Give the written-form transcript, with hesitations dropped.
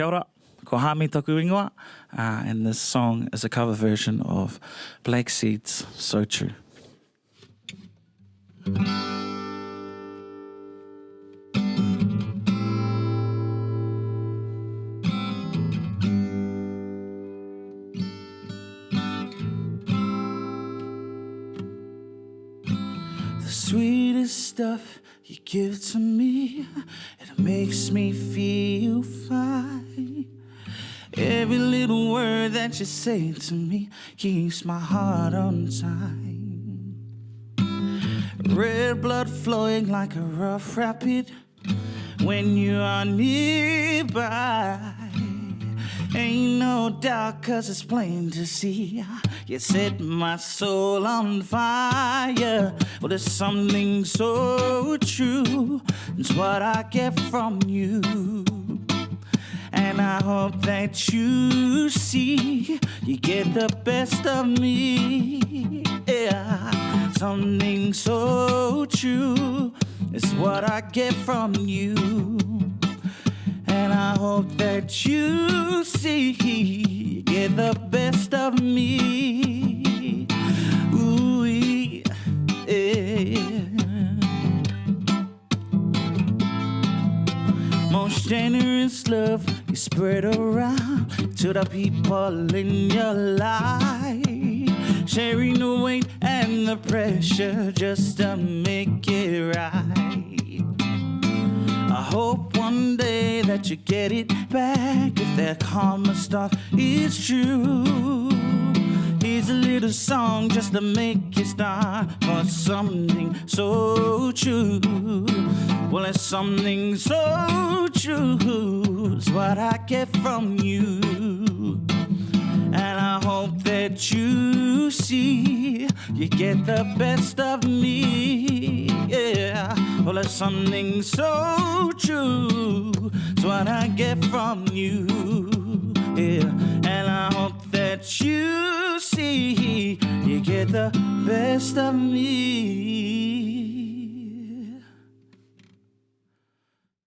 Kia ora, ko Haami Tuari, and this song is a cover version of Black Seed's So True. The sweetest stuff you give to me, it makes me feel fine. Every little word that you say to me keeps my heart on time. Red blood flowing like a rough rapid when you are nearby. Ain't no doubt, 'cause it's plain to see you set my soul on fire. Well, there's something so true, it's what I get from you. And I hope that you see you get the best of me. Yeah, something so true is what I get from you. And I hope that you see you get the best of me. Ooh, yeah. Most generous love you spread around to the people in your life, sharing the weight and the pressure just to make it right. I hope one day that you get it back if that karma stuff is true. Here's a little song just to make you start for something so true. Well, it's something so true, it's what I get from you. And I hope that you see you get the best of me. Yeah, well, it's something so true, it's what I get from you. Yeah, and I hope that you see you get the best of me.